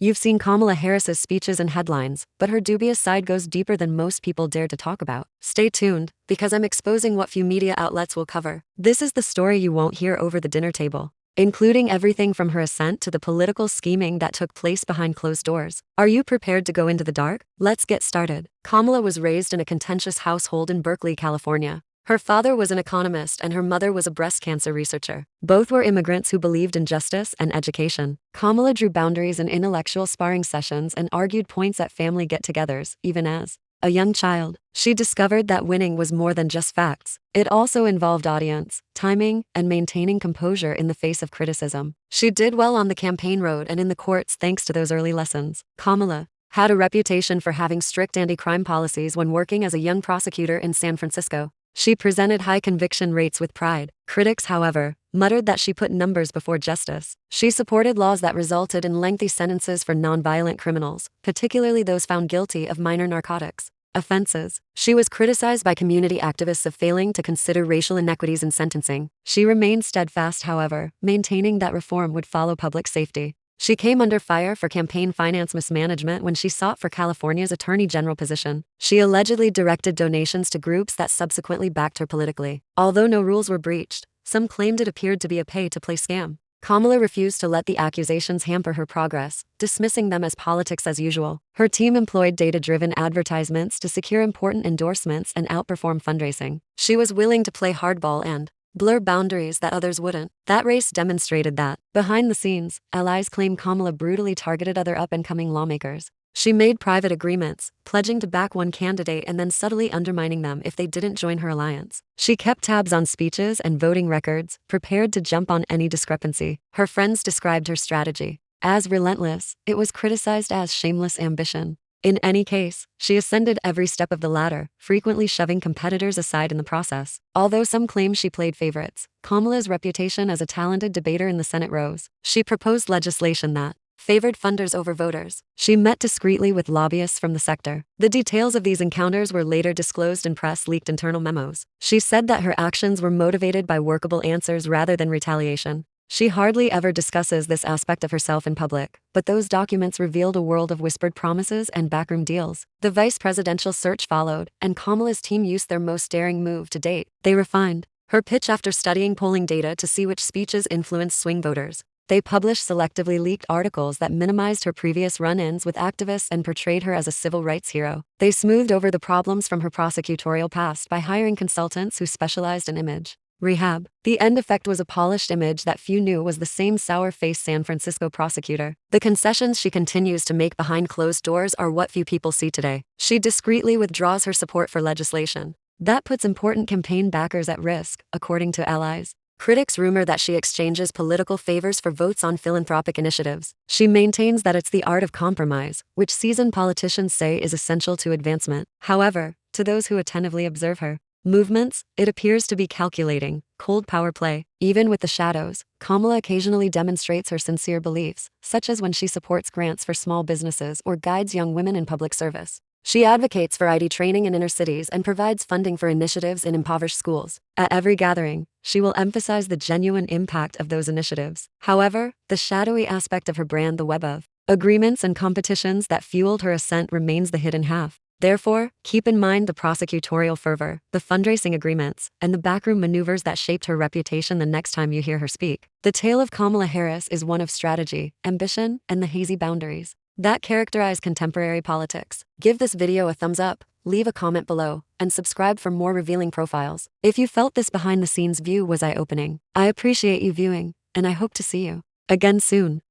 You've seen Kamala Harris's speeches and headlines, but her dubious side goes deeper than most people dare to talk about. Stay tuned, because I'm exposing what few media outlets will cover. This is the story you won't hear over the dinner table, including everything from her ascent to the political scheming that took place behind closed doors. Are you prepared to go into the dark? Let's get started. Kamala was raised in a contentious household in Berkeley, California. Her father was an economist and her mother was a breast cancer researcher. Both were immigrants who believed in justice and education. Kamala drew boundaries in intellectual sparring sessions and argued points at family get-togethers, even as a young child. She discovered that winning was more than just facts. It also involved audience, timing, and maintaining composure in the face of criticism. She did well on the campaign road and in the courts thanks to those early lessons. Kamala had a reputation for having strict anti-crime policies when working as a young prosecutor in San Francisco. She presented high conviction rates with pride. Critics, however, muttered that she put numbers before justice. She supported laws that resulted in lengthy sentences for nonviolent criminals, particularly those found guilty of minor narcotics offenses. She was criticized by community activists of failing to consider racial inequities in sentencing. She remained steadfast, however, maintaining that reform would follow public safety. She came under fire for campaign finance mismanagement when she sought for California's attorney general position. She allegedly directed donations to groups that subsequently backed her politically. Although no rules were breached, some claimed it appeared to be a pay-to-play scam. Kamala refused to let the accusations hamper her progress, dismissing them as politics as usual. Her team employed data-driven advertisements to secure important endorsements and outperform fundraising. She was willing to play hardball and blur boundaries that others wouldn't. That race demonstrated that. Behind the scenes, allies claim Kamala brutally targeted other up-and-coming lawmakers. She made private agreements, pledging to back one candidate and then subtly undermining them if they didn't join her alliance. She kept tabs on speeches and voting records, prepared to jump on any discrepancy. Her friends described her strategy as relentless. It was criticized as shameless ambition. In any case, she ascended every step of the ladder, frequently shoving competitors aside in the process. Although some claim she played favorites, Kamala's reputation as a talented debater in the Senate rose. She proposed legislation that favored funders over voters. She met discreetly with lobbyists from the sector. The details of these encounters were later disclosed in press-leaked internal memos. She said that her actions were motivated by workable answers rather than retaliation. She hardly ever discusses this aspect of herself in public, but those documents revealed a world of whispered promises and backroom deals. The vice presidential search followed, and Kamala's team used their most daring move to date. They refined her pitch after studying polling data to see which speeches influenced swing voters. They published selectively leaked articles that minimized her previous run-ins with activists and portrayed her as a civil rights hero. They smoothed over the problems from her prosecutorial past by hiring consultants who specialized in image rehab. The end effect was a polished image that few knew was the same sour-faced San Francisco prosecutor. The concessions she continues to make behind closed doors are what few people see today. She discreetly withdraws her support for legislation. That puts important campaign backers at risk, according to allies. Critics rumor that she exchanges political favors for votes on philanthropic initiatives. She maintains that it's the art of compromise, which seasoned politicians say is essential to advancement. However, to those who attentively observe her movements, it appears to be calculating, cold power play. Even with the shadows, Kamala occasionally demonstrates her sincere beliefs, such as when she supports grants for small businesses or guides young women in public service. She advocates for ID training in inner cities and provides funding for initiatives in impoverished schools. At every gathering, she will emphasize the genuine impact of those initiatives. However, the shadowy aspect of her brand, the web of agreements and competitions that fueled her ascent, remains the hidden half. Therefore, keep in mind the prosecutorial fervor, the fundraising agreements, and the backroom maneuvers that shaped her reputation the next time you hear her speak. The tale of Kamala Harris is one of strategy, ambition, and the hazy boundaries that characterize contemporary politics. Give this video a thumbs up, leave a comment below, and subscribe for more revealing profiles. If you felt this behind-the-scenes view was eye-opening, I appreciate you viewing, and I hope to see you again soon.